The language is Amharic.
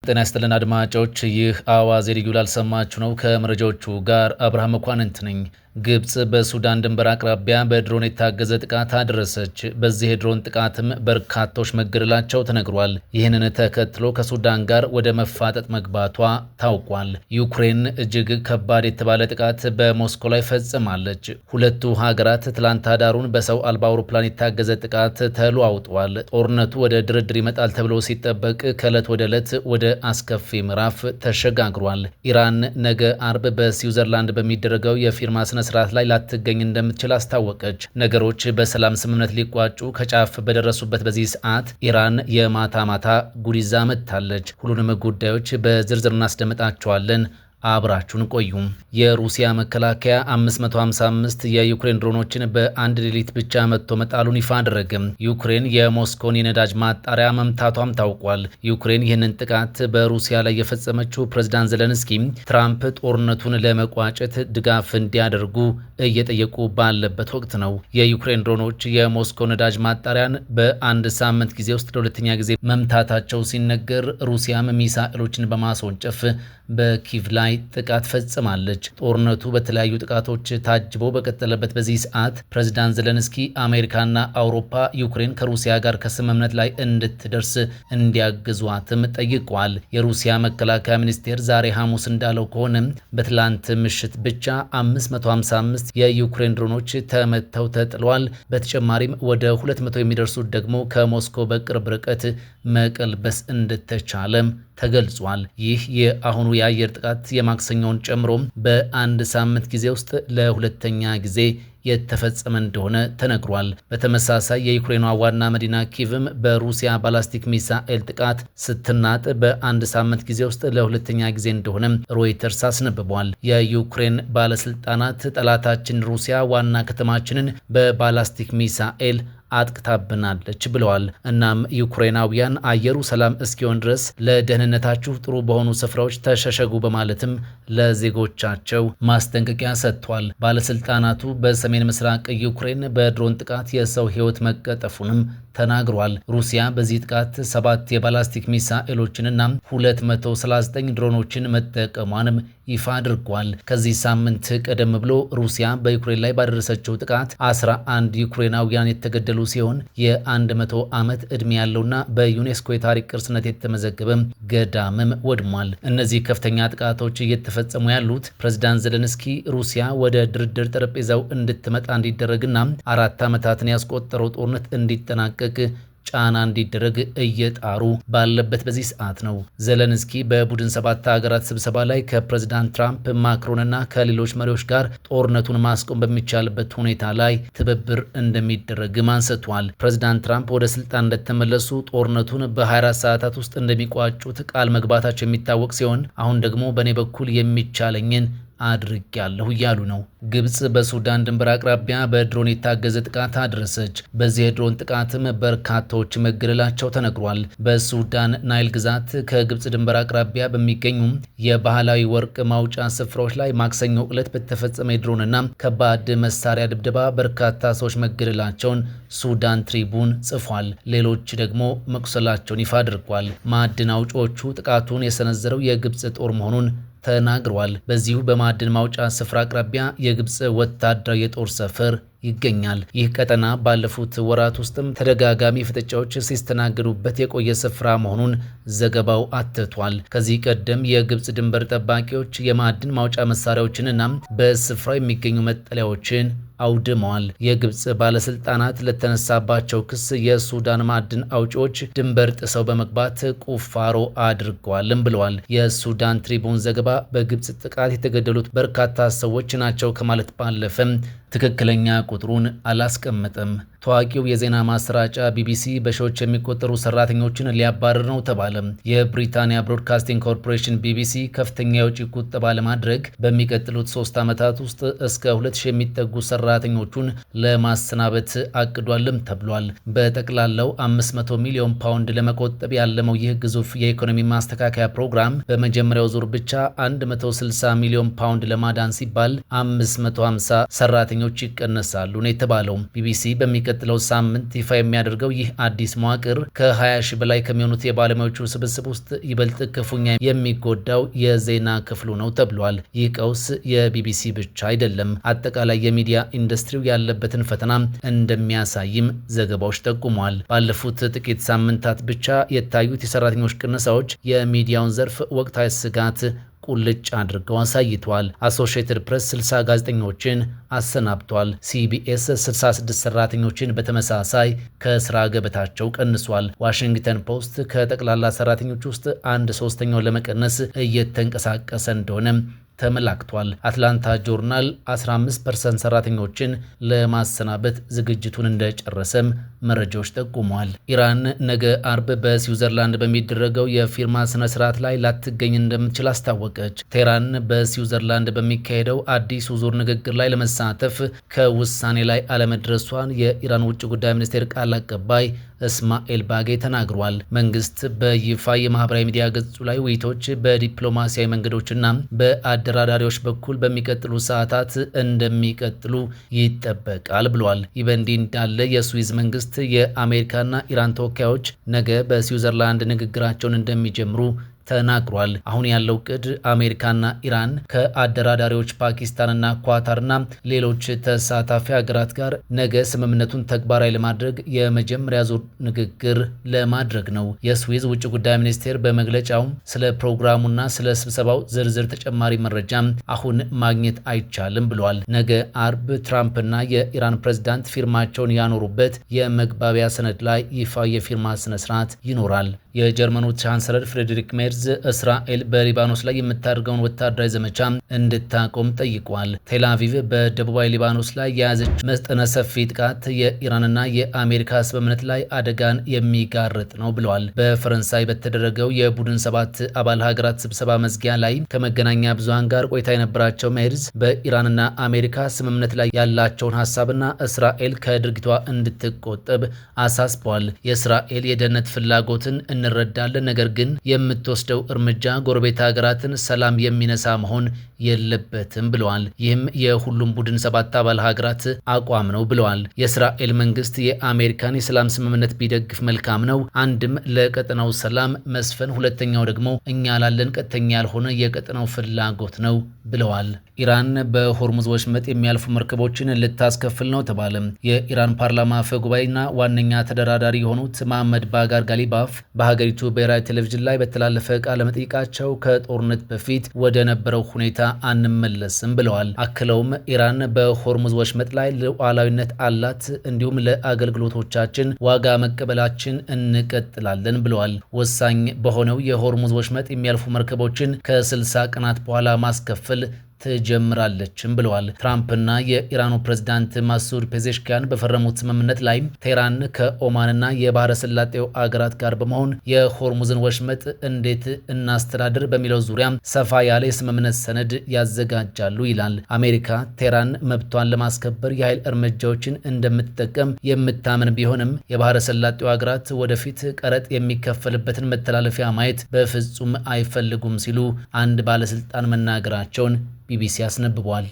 ጤና ይስጥልን አድማጮች፣ ይህ አዋዜ ልዩ ላልሰማችሁ ነው። ከመረጃዎቹ ጋር አብርሃም መኳንንት ነኝ። ግብጽ በሱዳን ድንበር አቅራቢያ በድሮን የታገዘ ጥቃት አደረሰች። በዚህ የድሮን ጥቃትም በርካቶች መገደላቸው ተነግሯል። ይህንን ተከትሎ ከሱዳን ጋር ወደ መፋጠጥ መግባቷ ታውቋል። ዩክሬን እጅግ ከባድ የተባለ ጥቃት በሞስኮ ላይ ፈጽማለች። ሁለቱ ሀገራት ትላንት አዳሩን በሰው አልባ አውሮፕላን የታገዘ ጥቃት ተለዋውጠዋል። ጦርነቱ ወደ ድርድር ይመጣል ተብሎ ሲጠበቅ ከዕለት ወደ ዕለት ወደ አስከፊ ምዕራፍ ተሸጋግሯል። ኢራን ነገ አርብ በስዊዘርላንድ በሚደረገው የፊርማ ስርዓት ላይ ላትገኝ እንደምትችል አስታወቀች። ነገሮች በሰላም ስምምነት ሊቋጩ ከጫፍ በደረሱበት በዚህ ሰዓት ኢራን የማታ ማታ ጉድ ይዛ መጥታለች። ሁሉንም ጉዳዮች በዝርዝር እናስደምጣቸዋለን። አብራችሁን ቆዩ። የሩሲያ መከላከያ 555 የዩክሬን ድሮኖችን በአንድ ሌሊት ብቻ መጥቶ መጣሉን ይፋ አደረገ። ዩክሬን የሞስኮን የነዳጅ ማጣሪያ መምታቷም ታውቋል። ዩክሬን ይህንን ጥቃት በሩሲያ ላይ የፈጸመችው ፕሬዝዳንት ዘለንስኪ ትራምፕ ጦርነቱን ለመቋጨት ድጋፍ እንዲያደርጉ እየጠየቁ ባለበት ወቅት ነው። የዩክሬን ድሮኖች የሞስኮ ነዳጅ ማጣሪያን በአንድ ሳምንት ጊዜ ውስጥ ለሁለተኛ ጊዜ መምታታቸው ሲነገር፣ ሩሲያም ሚሳኤሎችን በማስወንጨፍ በኪቭ ላይ ጥቃት ፈጽማለች። ጦርነቱ በተለያዩ ጥቃቶች ታጅቦ በቀጠለበት በዚህ ሰዓት ፕሬዝዳንት ዘለንስኪ አሜሪካና አውሮፓ ዩክሬን ከሩሲያ ጋር ከስምምነት ላይ እንድትደርስ እንዲያግዟትም ጠይቀዋል። የሩሲያ መከላከያ ሚኒስቴር ዛሬ ሐሙስ እንዳለው ከሆነ በትላንት ምሽት ብቻ 555 የዩክሬን ድሮኖች ተመተው ተጥለዋል። በተጨማሪም ወደ 200 የሚደርሱት ደግሞ ከሞስኮ በቅርብ ርቀት መቀልበስ እንደተቻለም ተገልጿል። ይህ የአሁኑ የአየር ጥቃት የማክሰኞውን ጨምሮ በአንድ ሳምንት ጊዜ ውስጥ ለሁለተኛ ጊዜ የተፈጸመ እንደሆነ ተነግሯል። በተመሳሳይ የዩክሬኗ ዋና መዲና ኪቭም በሩሲያ ባላስቲክ ሚሳኤል ጥቃት ስትናጥ በአንድ ሳምንት ጊዜ ውስጥ ለሁለተኛ ጊዜ እንደሆነ ሮይተርስ አስነብቧል። የዩክሬን ባለስልጣናት ጠላታችን ሩሲያ ዋና ከተማችንን በባላስቲክ ሚሳኤል አጥቅታብናለች ብለዋል። እናም ዩክሬናውያን አየሩ ሰላም እስኪሆን ድረስ ለደህንነታችሁ ጥሩ በሆኑ ስፍራዎች ተሸሸጉ በማለትም ለዜጎቻቸው ማስጠንቀቂያ ሰጥቷል። ባለስልጣናቱ በሰሜን ምስራቅ ዩክሬን በድሮን ጥቃት የሰው ሕይወት መቀጠፉንም ተናግሯል። ሩሲያ በዚህ ጥቃት 7 የባላስቲክ ሚሳኤሎችንና 239 ድሮኖችን መጠቀሟንም ይፋ አድርጓል። ከዚህ ሳምንት ቀደም ብሎ ሩሲያ በዩክሬን ላይ ባደረሰችው ጥቃት 11 ዩክሬናውያን የተገደሉ ሲሆን የ100 ዓመት ዕድሜ ያለውና በዩኔስኮ የታሪክ ቅርስነት የተመዘገበ ገዳምም ወድሟል። እነዚህ ከፍተኛ ጥቃቶች እየተፈጸሙ ያሉት ፕሬዝዳንት ዘለንስኪ ሩሲያ ወደ ድርድር ጠረጴዛው እንድትመጣ እንዲደረግና 4 ዓመታትን ያስቆጠረው ጦርነት እንዲጠናቀቅ ጫና እንዲደረግ እየጣሩ ባለበት በዚህ ሰዓት ነው። ዘለንስኪ በቡድን 7 ሀገራት ስብሰባ ላይ ከፕሬዝዳንት ትራምፕ፣ ማክሮንና ከሌሎች መሪዎች ጋር ጦርነቱን ማስቆም በሚቻልበት ሁኔታ ላይ ትብብር እንደሚደረግም አንስቷል። ፕሬዝዳንት ትራምፕ ወደ ስልጣን እንደተመለሱ ጦርነቱን በ24 ሰዓታት ውስጥ እንደሚቋጩት ቃል መግባታቸው የሚታወቅ ሲሆን አሁን ደግሞ በእኔ በኩል የሚቻለኝን አድርጌያለሁ እያሉ ነው። ግብጽ በሱዳን ድንበር አቅራቢያ በድሮን የታገዘ ጥቃት አደረሰች። በዚህ የድሮን ጥቃትም በርካታዎች መገደላቸው ተነግሯል። በሱዳን ናይል ግዛት ከግብጽ ድንበር አቅራቢያ በሚገኙ የባህላዊ ወርቅ ማውጫ ስፍራዎች ላይ ማክሰኞ ዕለት በተፈጸመ የድሮንና ከባድ መሳሪያ ድብደባ በርካታ ሰዎች መገደላቸውን ሱዳን ትሪቡን ጽፏል። ሌሎች ደግሞ መቁሰላቸውን ይፋ አድርጓል። ማዕድን አውጪዎቹ ጥቃቱን የሰነዘረው የግብጽ ጦር መሆኑን ተናግረዋል። በዚሁ በማዕድን ማውጫ ስፍራ አቅራቢያ የግብጽ ወታደራዊ የጦር ሰፈር ይገኛል። ይህ ቀጠና ባለፉት ወራት ውስጥም ተደጋጋሚ ፍጥጫዎች ሲስተናገዱበት የቆየ ስፍራ መሆኑን ዘገባው አትቷል። ከዚህ ቀደም የግብጽ ድንበር ጠባቂዎች የማዕድን ማውጫ መሳሪያዎችንና በስፍራው የሚገኙ መጠለያዎችን አውድመዋል። የግብጽ ባለስልጣናት ለተነሳባቸው ክስ የሱዳን ማዕድን አውጪዎች ድንበር ጥሰው በመግባት ቁፋሮ አድርገዋልም ብለዋል። የሱዳን ትሪቡን ዘገባ በግብጽ ጥቃት የተገደሉት በርካታ ሰዎች ናቸው ከማለት ባለፈም ትክክለኛ ቁጥሩን አላስቀመጠም። ታዋቂው የዜና ማሰራጫ ቢቢሲ በሺዎች የሚቆጠሩ ሰራተኞችን ሊያባርር ነው ተባለ። የብሪታንያ ብሮድካስቲንግ ኮርፖሬሽን ቢቢሲ ከፍተኛ የውጭ ቁጠባ ለማድረግ በሚቀጥሉት 3 ዓመታት ውስጥ እስከ 2000 የሚጠጉ ሰራተኞቹን ለማሰናበት አቅዷልም ተብሏል። በጠቅላላው 500 ሚሊዮን ፓውንድ ለመቆጠብ ያለመው ይህ ግዙፍ የኢኮኖሚ ማስተካከያ ፕሮግራም በመጀመሪያው ዙር ብቻ 160 ሚሊዮን ፓውንድ ለማዳን ሲባል 550 ሰራተኞች ሰራተኞች ይቀነሳሉ ነው የተባለው። ቢቢሲ በሚቀጥለው ሳምንት ይፋ የሚያደርገው ይህ አዲስ መዋቅር ከ20 ሺህ በላይ ከሚሆኑት የባለሙያዎቹ ስብስብ ውስጥ ይበልጥ ክፉኛ የሚጎዳው የዜና ክፍሉ ነው ተብሏል። ይህ ቀውስ የቢቢሲ ብቻ አይደለም፣ አጠቃላይ የሚዲያ ኢንዱስትሪው ያለበትን ፈተና እንደሚያሳይም ዘገባዎች ጠቁመዋል። ባለፉት ጥቂት ሳምንታት ብቻ የታዩት የሰራተኞች ቅነሳዎች የሚዲያውን ዘርፍ ወቅታዊ ስጋት ቁልጭ አድርገው አሳይቷል። አሶሺየትድ ፕሬስ 60 ጋዜጠኞችን አሰናብቷል። ሲቢኤስ 66 ሰራተኞችን በተመሳሳይ ከስራ ገበታቸው ቀንሷል። ዋሽንግተን ፖስት ከጠቅላላ ሰራተኞች ውስጥ 1/3 ለመቀነስ እየተንቀሳቀሰ እንደሆነ ተመላክቷል። አትላንታ ጆርናል 15% ሰራተኞችን ለማሰናበት ዝግጅቱን እንደጨረሰም መረጃዎች ጠቁመዋል። ኢራን ነገ አርብ በስዊዘርላንድ በሚደረገው የፊርማ ስነ ስርዓት ላይ ላትገኝ እንደምትችል አስታወቀች። ቴህራን በስዊዘርላንድ በሚካሄደው አዲሱ ዙር ንግግር ላይ ለመሳተፍ ከውሳኔ ላይ አለመድረሷን የኢራን ውጭ ጉዳይ ሚኒስቴር ቃል አቀባይ እስማኤል ባጌ ተናግሯል። መንግስት በይፋ የማህበራዊ ሚዲያ ገጹ ላይ ውይይቶች በዲፕሎማሲያዊ መንገዶችና በአደራዳሪዎች በኩል በሚቀጥሉ ሰዓታት እንደሚቀጥሉ ይጠበቃል ብሏል። ይህ በእንዲህ እንዳለ የስዊዝ መንግስት የአሜሪካና ኢራን ተወካዮች ነገ በስዊዘርላንድ ንግግራቸውን እንደሚጀምሩ ተናግሯል። አሁን ያለው ቅድ አሜሪካና ኢራን ከአደራዳሪዎች ፓኪስታንና ኳታርና ሌሎች ተሳታፊ ሀገራት ጋር ነገ ስምምነቱን ተግባራዊ ለማድረግ የመጀመሪያ ዙር ንግግር ለማድረግ ነው። የስዊዝ ውጭ ጉዳይ ሚኒስቴር በመግለጫው ስለ ፕሮግራሙና ስለ ስብሰባው ዝርዝር ተጨማሪ መረጃ አሁን ማግኘት አይቻልም ብሏል። ነገ አርብ ትራምፕና የኢራን ፕሬዝዳንት ፊርማቸውን ያኖሩበት የመግባቢያ ሰነድ ላይ ይፋ የፊርማ ስነስርዓት ይኖራል። የጀርመኑ ቻንሰለር ፍሬድሪክ ሜርዝ እስራኤል በሊባኖስ ላይ የምታደርገውን ወታደራዊ ዘመቻ እንድታቆም ጠይቋል። ቴል አቪቭ በደቡባዊ ሊባኖስ ላይ የያዘች መጠነ ሰፊ ጥቃት የኢራንና የአሜሪካ ስምምነት ላይ አደጋን የሚጋርጥ ነው ብለዋል። በፈረንሳይ በተደረገው የቡድን 7 አባል ሀገራት ስብሰባ መዝጊያ ላይ ከመገናኛ ብዙሃን ጋር ቆይታ የነበራቸው ሜርዝ በኢራንና አሜሪካ ስምምነት ላይ ያላቸውን ሀሳብና እስራኤል ከድርጊቷ እንድትቆጠብ አሳስበዋል። የእስራኤል የደህንነት ፍላጎትን እንረዳለን፣ ነገር ግን የምትወስደው እርምጃ ጎረቤት ሀገራትን ሰላም የሚነሳ መሆን የለበትም ብለዋል። ይህም የሁሉም ቡድን 7 አባል ሀገራት አቋም ነው ብለዋል። የእስራኤል መንግስት የአሜሪካን የሰላም ስምምነት ቢደግፍ መልካም ነው። አንድም ለቀጠናው ሰላም መስፈን፣ ሁለተኛው ደግሞ እኛ ላለን ቀጥተኛ ያልሆነ የቀጠናው ፍላጎት ነው ብለዋል። ኢራን በሆርሙዝ ወሽመጥ የሚያልፉ መርከቦችን ልታስከፍል ነው ተባለ። የኢራን ፓርላማ አፈ ጉባኤና ዋነኛ ተደራዳሪ የሆኑት መሐመድ ባጋር ጋሊባፍ በሀገሪቱ ብሔራዊ ቴሌቪዥን ላይ በተላለፈ ቃለ መጠይቃቸው ከጦርነት በፊት ወደ ነበረው ሁኔታ አንመለስም ብለዋል። አክለውም ኢራን በሆርሙዝ ወሽመጥ ላይ ሉዓላዊነት አላት፣ እንዲሁም ለአገልግሎቶቻችን ዋጋ መቀበላችን እንቀጥላለን ብለዋል። ወሳኝ በሆነው የሆርሙዝ ወሽመጥ የሚያልፉ መርከቦችን ከ60 ቀናት በኋላ ማስከፈል ትጀምራለችም ብለዋል። ትራምፕና የኢራኑ ፕሬዝዳንት ማሱድ ፔዜሽኪያን በፈረሙት ስምምነት ላይ ቴህራን ከኦማንና የባህረ ሰላጤው አገራት ጋር በመሆን የሆርሙዝን ወሽመጥ እንዴት እናስተዳድር በሚለው ዙሪያ ሰፋ ያለ የስምምነት ሰነድ ያዘጋጃሉ ይላል። አሜሪካ ቴህራን መብቷን ለማስከበር የኃይል እርምጃዎችን እንደምትጠቀም የምታምን ቢሆንም የባህረ ሰላጤው አገራት ወደፊት ቀረጥ የሚከፈልበትን መተላለፊያ ማየት በፍጹም አይፈልጉም ሲሉ አንድ ባለስልጣን መናገራቸውን ቢቢሲ አስነብቧል።